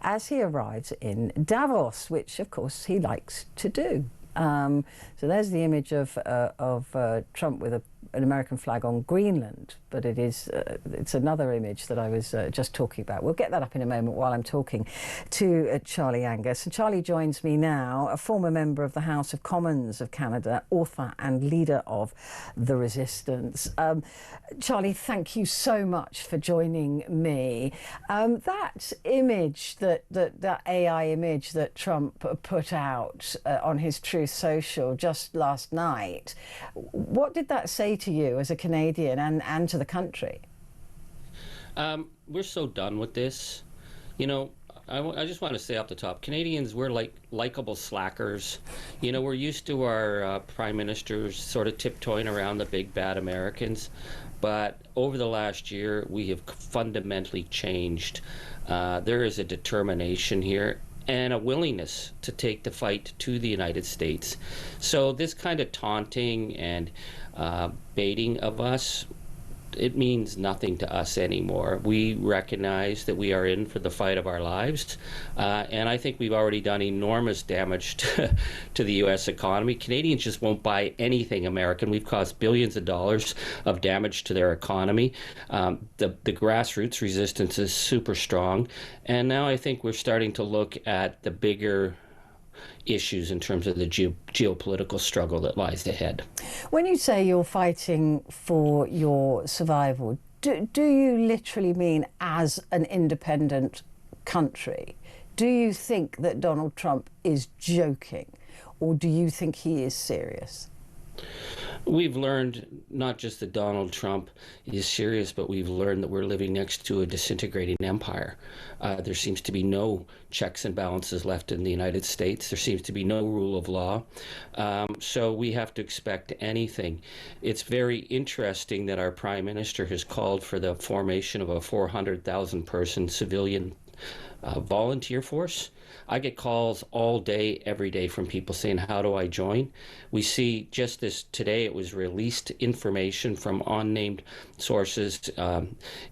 as he arrives in Davos, which of course he likes to do. So there's the image of Trump with an American flag on Greenland, but it's another image that I was just talking about. We'll get that up in a moment while I'm talking to Charlie Angus. And Charlie joins me now, a former member of the House of Commons of Canada, author and leader of The Resistance. Charlie, thank you so much for joining me. That image, that AI image that Trump put out on his Truth Social just last night, what did that say to you as a Canadian and to the country? We're so done with this. You know, I just want to say off the top, Canadians, we're like likable slackers. You know, we're used to our prime ministers sort of tiptoeing around the big bad Americans. But over the last year, we have fundamentally changed. There is a determination here and a willingness to take the fight to the United States. So this kind of taunting and baiting of us, it means nothing to us anymore. We recognize that we are in for the fight of our lives, and I think we've already done enormous damage to the U.S. economy. Canadians just won't buy anything American. We've caused billions of dollars of damage to their economy. The grassroots resistance is super strong, and now I think we're starting to look at the bigger issues in terms of the geopolitical struggle that lies ahead. When you say you're fighting for your survival, do you literally mean as an independent country? Do you think that Donald Trump is joking, or do you think he is serious? We've learned not just that Donald Trump is serious, but we've learned that we're living next to a disintegrating empire. There seems to be no checks and balances left in the United States. There seems to be no rule of law. So we have to expect anything. It's very interesting that our Prime Minister has called for the formation of a 400,000 person civilian volunteer force. I get calls all day, every day from people saying, how do I join? We see just this today, it was released information from unnamed sources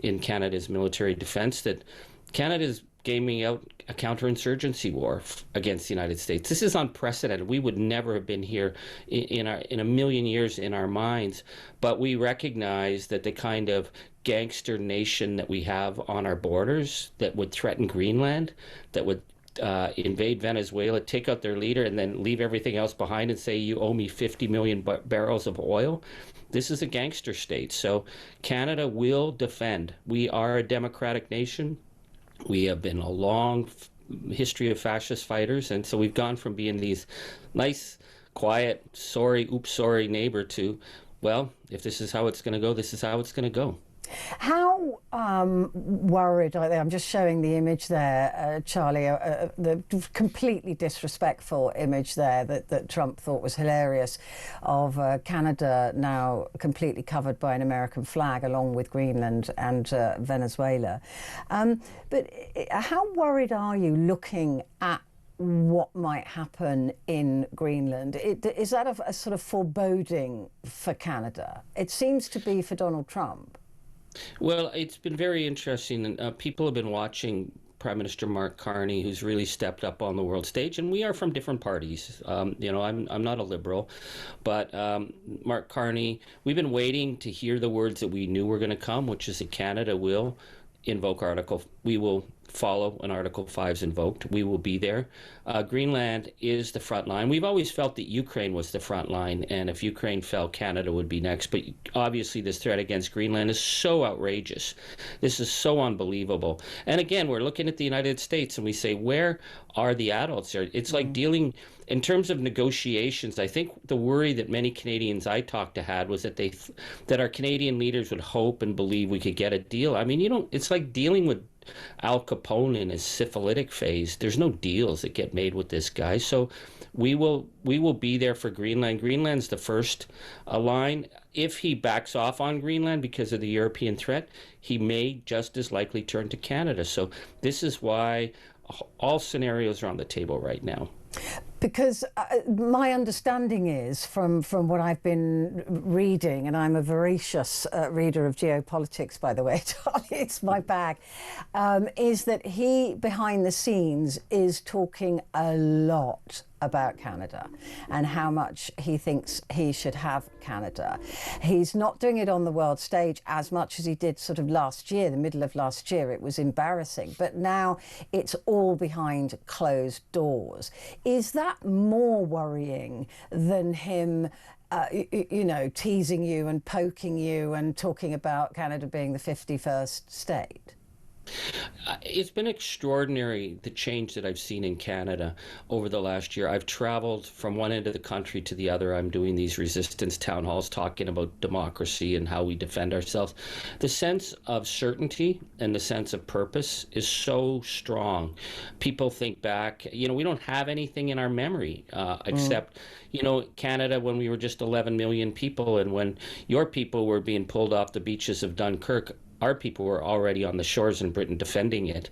in Canada's military defense that Canada's gaming out a counterinsurgency war against the United States. This is unprecedented. We would never have been here in a million years in our minds, but we recognize that the kind of gangster nation that we have on our borders that would threaten Greenland, that would invade Venezuela, take out their leader, and then leave everything else behind and say, you owe me 50 million barrels of oil. This is a gangster state. So Canada will defend. We are a democratic nation. We have been a long history of fascist fighters. And so we've gone from being these nice, quiet, sorry, oops, sorry neighbor to, well, if this is how it's going to go, this is how it's going to go. How worried are they? I'm just showing the image there, Charlie, the completely disrespectful image there that Trump thought was hilarious of Canada now completely covered by an American flag along with Greenland and Venezuela. But how worried are you looking at what might happen in Greenland? Is that a sort of foreboding for Canada? It seems to be for Donald Trump. Well, it's been very interesting. People have been watching Prime Minister Mark Carney, who's really stepped up on the world stage, and we are from different parties. You know, I'm not a liberal, but Mark Carney, we've been waiting to hear the words that we knew were going to come, which is that Canada will invoke we will follow when Article 5 is invoked. We will be there. Greenland is the front line. We've always felt that Ukraine was the front line, and if Ukraine fell, Canada would be next. But obviously this threat against Greenland is so outrageous. This is so unbelievable. And again, we're looking at the United States and we say, where are the adults here? It's like dealing, in terms of negotiations, I think the worry that many Canadians I talked to had was that that our Canadian leaders would hope and believe we could get a deal. I mean, it's like dealing with Al Capone in his syphilitic phase. There's no deals that get made with this guy. So we will be there for Greenland. Greenland's the first line. If he backs off on Greenland because of the European threat, he may just as likely turn to Canada. So this is why all scenarios are on the table right now. Because my understanding is from what I've been reading, and I'm a voracious reader of geopolitics, by the way, Charlie, it's my bag, is that he, behind the scenes, is talking a lot about Canada and how much he thinks he should have Canada. He's not doing it on the world stage as much as he did sort of last year, the middle of last year. It was embarrassing, but now it's all behind closed doors. Is that more worrying than him you know, teasing you and poking you and talking about Canada being the 51st state? It's been extraordinary, the change that I've seen in Canada over the last year. I've traveled from one end of the country to the other. I'm doing these resistance town halls talking about democracy and how we defend ourselves. The sense of certainty and the sense of purpose is so strong. People think back, you know, we don't have anything in our memory except, you know, Canada when we were just 11 million people, and when your people were being pulled off the beaches of Dunkirk, our people were already on the shores in Britain defending it.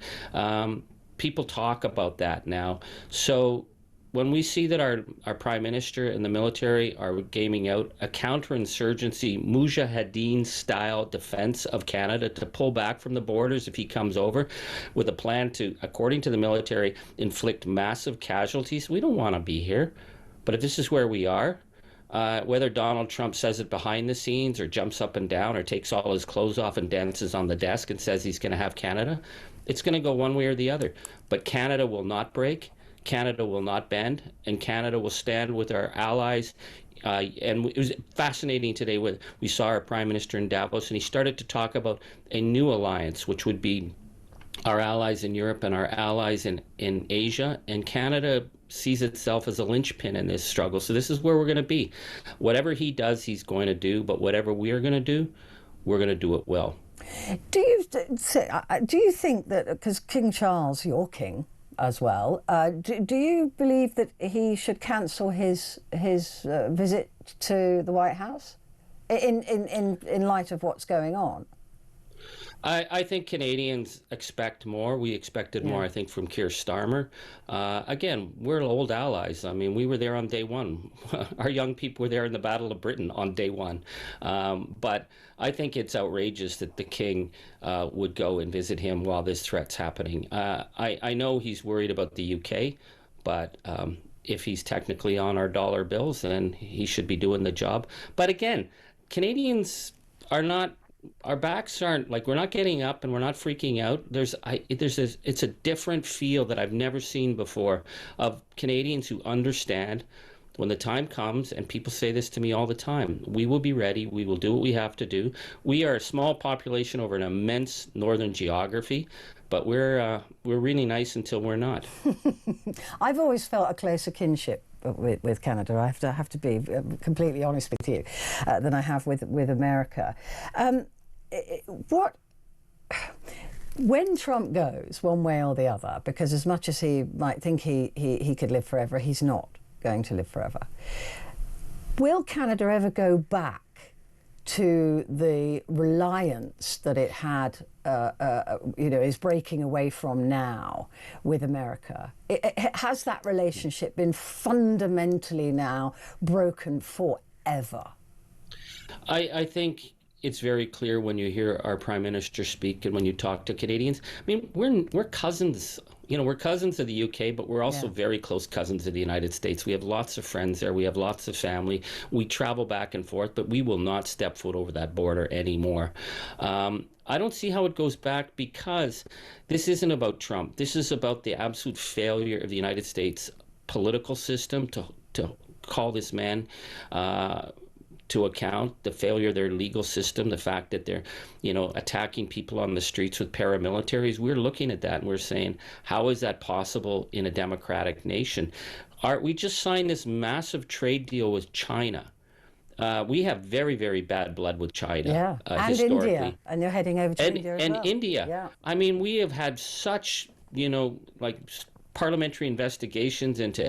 People talk about that now. So when we see that our prime minister and the military are gaming out a counterinsurgency, Mujahideen style defense of Canada to pull back from the borders if he comes over with a plan to, according to the military, inflict massive casualties, we don't want to be here. But if this is where we are, whether Donald Trump says it behind the scenes or jumps up and down or takes all his clothes off and dances on the desk and says he's going to have Canada, it's going to go one way or the other. But Canada will not break, Canada will not bend, and Canada will stand with our allies. And it was fascinating today when we saw our Prime Minister in Davos, and he started to talk about a new alliance, which would be our allies in Europe and our allies in Asia, and Canada sees itself as a linchpin in this struggle. So this is where we're going to be. Whatever he does, he's going to do, but whatever we are going to do, we're going to do it well. Do you think that, because King Charles, your king as well, do you believe that he should cancel his visit to the White House in light of what's going on? I think Canadians expect more. We expected more, I think, from Keir Starmer. Again, we're old allies. I mean, we were there on day one. Our young people were there in the Battle of Britain on day one. But I think it's outrageous that the king would go and visit him while this threat's happening. I know he's worried about the UK, but if he's technically on our dollar bills, then he should be doing the job. But again, Canadians are not, our backs aren't, like, we're not getting up and we're not freaking out. It's a different feel that I've never seen before of Canadians who understand when the time comes, and people say this to me all the time, we will be ready, we will do what we have to do. We are a small population over an immense northern geography, but we're really nice until we're not. I've always felt a closer kinship with Canada. I have to be completely honest with you, than I have with America. When Trump goes one way or the other, because as much as he might think he could live forever, he's not going to live forever. Will Canada ever go back to the reliance that it had, is breaking away from now with America? Has that relationship been fundamentally now broken forever? I think it's very clear when you hear our Prime Minister speak and when you talk to Canadians. I mean, we're cousins. You know, we're cousins of the UK, but we're also very close cousins of the United States. We have lots of friends there. We have lots of family. We travel back and forth, but we will not step foot over that border anymore. I don't see how it goes back, because this isn't about Trump. This is about the absolute failure of the United States political system to call this man to account, the failure of their legal system, the fact that they're, attacking people on the streets with paramilitaries. We're looking at that and we're saying, how is that possible in a democratic nation? We just signed this massive trade deal with China. We have very, very bad blood with China. And historically. India. And you're heading over to India as well. And India. Yeah. I mean, we have had such, parliamentary investigations into,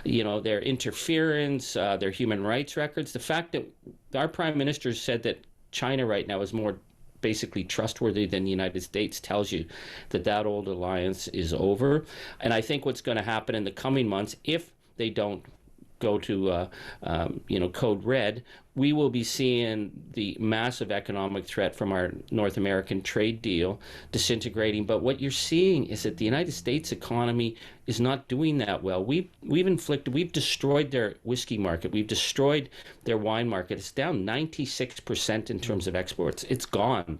their interference, their human rights records. The fact that our Prime Minister said that China right now is more basically trustworthy than the United States tells you that old alliance is over. And I think what's going to happen in the coming months, if they don't go to code red, we will be seeing the massive economic threat from our North American trade deal disintegrating. But what you're seeing is that the United States economy is not doing that well. We've destroyed their whiskey market. We've destroyed their wine market. It's down 96% in terms of exports. It's gone.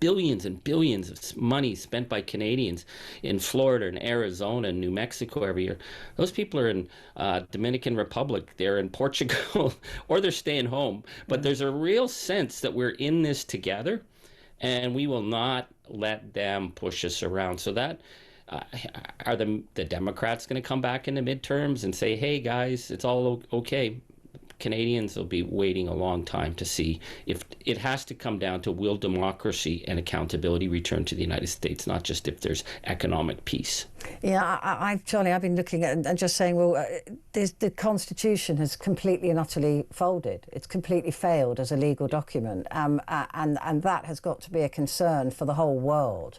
Billions and billions of money spent by Canadians in Florida and Arizona and New Mexico every year. Those people are in Dominican Republic, they're in Portugal, or they're staying home. But there's a real sense that we're in this together, and we will not let them push us around. So that are the Democrats going to come back in the midterms and say, hey guys, it's all okay? Canadians will be waiting a long time to see. If it has to come down to, will democracy and accountability return to the United States, not just if there's economic peace. Yeah, Charlie, I've been looking at and just saying, well, the Constitution has completely and utterly folded. It's completely failed as a legal document, and that has got to be a concern for the whole world,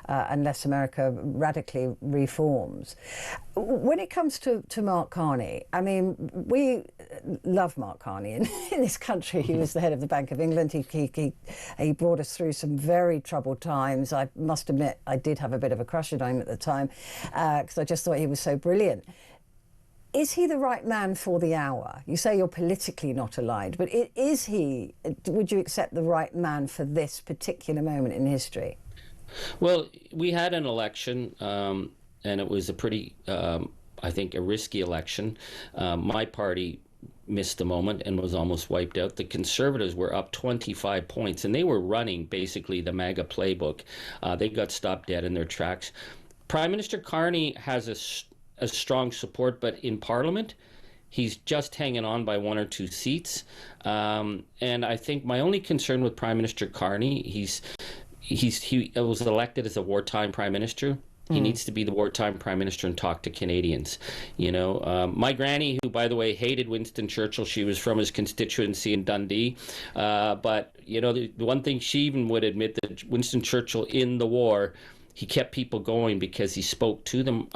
unless America radically reforms. When it comes to Mark Carney, I mean, we love Mark Carney in this country. He was the head of the Bank of England. He brought us through some very troubled times. I must admit, I did have a bit of a crush on him at the time, because I just thought he was so brilliant. Is he the right man for the hour? You say you're politically not aligned, but is he, would you accept, the right man for this particular moment in history? Well, we had an election, and it was a pretty, I think, a risky election. My party missed the moment and was almost wiped out. The Conservatives were up 25 points, and they were running basically the MAGA playbook. They got stopped dead in their tracks. Prime Minister Carney has a strong support, but in Parliament, he's just hanging on by 1 or 2 seats. And I think my only concern with Prime Minister Carney, he was elected as a wartime Prime Minister. He needs to be the wartime prime minister and talk to Canadians. You know, my granny, who, by the way, hated Winston Churchill, she was from his constituency in Dundee. But, you know, the one thing she even would admit, that Winston Churchill in the war, he kept people going because he spoke to them.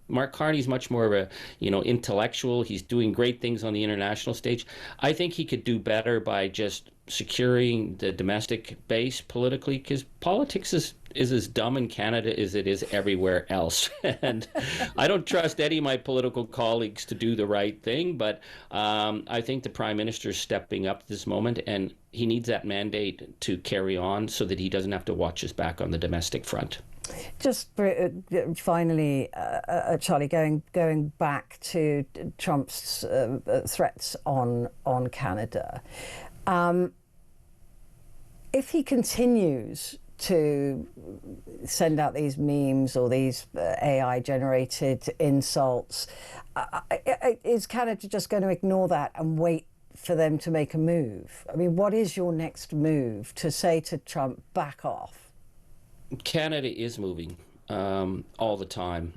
Mark Carney's much more of a, intellectual. He's doing great things on the international stage. I think he could do better by just securing the domestic base politically, because politics is as dumb in Canada as it is everywhere else. And I don't trust any of my political colleagues to do the right thing, but I think the Prime Minister is stepping up this moment, and he needs that mandate to carry on so that he doesn't have to watch his back on the domestic front. Just finally, Charlie, going back to Trump's threats on Canada, if he continues to send out these memes or these AI-generated insults, is Canada just going to ignore that and wait for them to make a move? I mean, what is your next move to say to Trump, back off? Canada is moving all the time.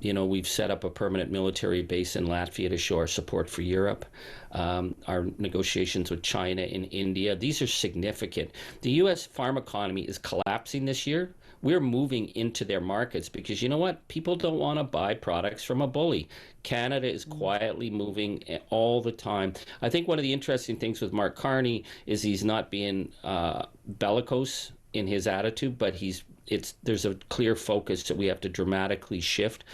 We've set up a permanent military base in Latvia to show our support for Europe. Our negotiations with China and India, these are significant. The U.S. farm economy is collapsing this year. We're moving into their markets because, you know what? People don't want to buy products from a bully. Canada is quietly moving all the time. I think one of the interesting things with Mark Carney is he's not being bellicose in his attitude, but there's a clear focus that we have to dramatically shift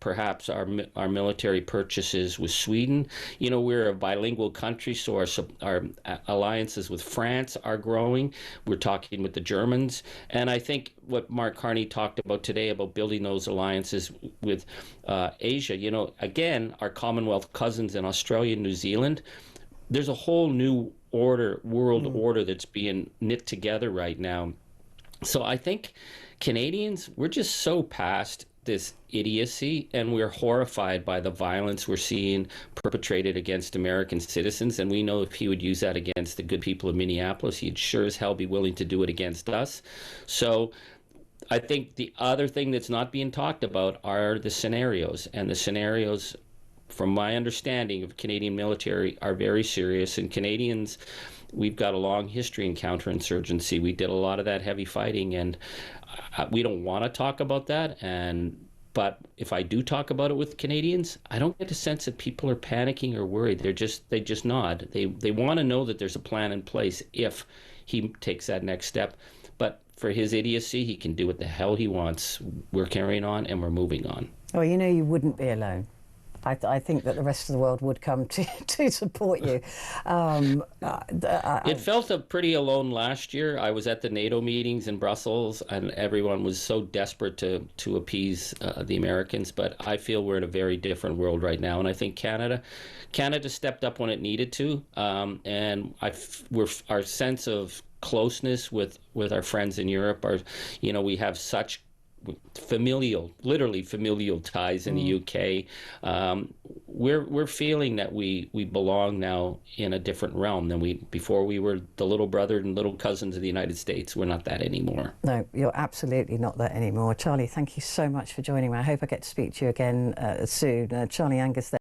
perhaps our military purchases with Sweden. We're a bilingual country, so our alliances with France are growing. We're talking with the Germans, and I think what Mark Carney talked about today about building those alliances with Asia, again, our Commonwealth cousins in Australia and New Zealand, there's a whole new world order that's being knit together right now. So I think Canadians, we're just so past this idiocy, and we're horrified by the violence we're seeing perpetrated against American citizens. And we know if he would use that against the good people of Minneapolis, he'd sure as hell be willing to do it against us. So I think the other thing that's not being talked about are the scenarios, and the scenarios, from my understanding of Canadian military, are very serious. And Canadians, we've got a long history in counterinsurgency. We did a lot of that heavy fighting, and we don't want to talk about that. And But if I do talk about it with Canadians, I don't get a sense that people are panicking or worried. They just nod. They want to know that there's a plan in place if he takes that next step. But for his idiocy, he can do what the hell he wants. We're carrying on and we're moving on. Well, you know, you wouldn't be alone. I think that the rest of the world would come to support you. It felt pretty alone last year. I was at the NATO meetings in Brussels, and everyone was so desperate to appease the Americans. But I feel we're in a very different world right now, and I think Canada stepped up when it needed to, and our sense of closeness with our friends in Europe are, you know, we have such literally familial ties in the UK. We're feeling that we belong now in a different realm than before. We were the little brother and little cousins of the United States. We're not that anymore. No, you're absolutely not that anymore. Charlie, thank you so much for joining me. I hope I get to speak to you again soon. Charlie Angus there.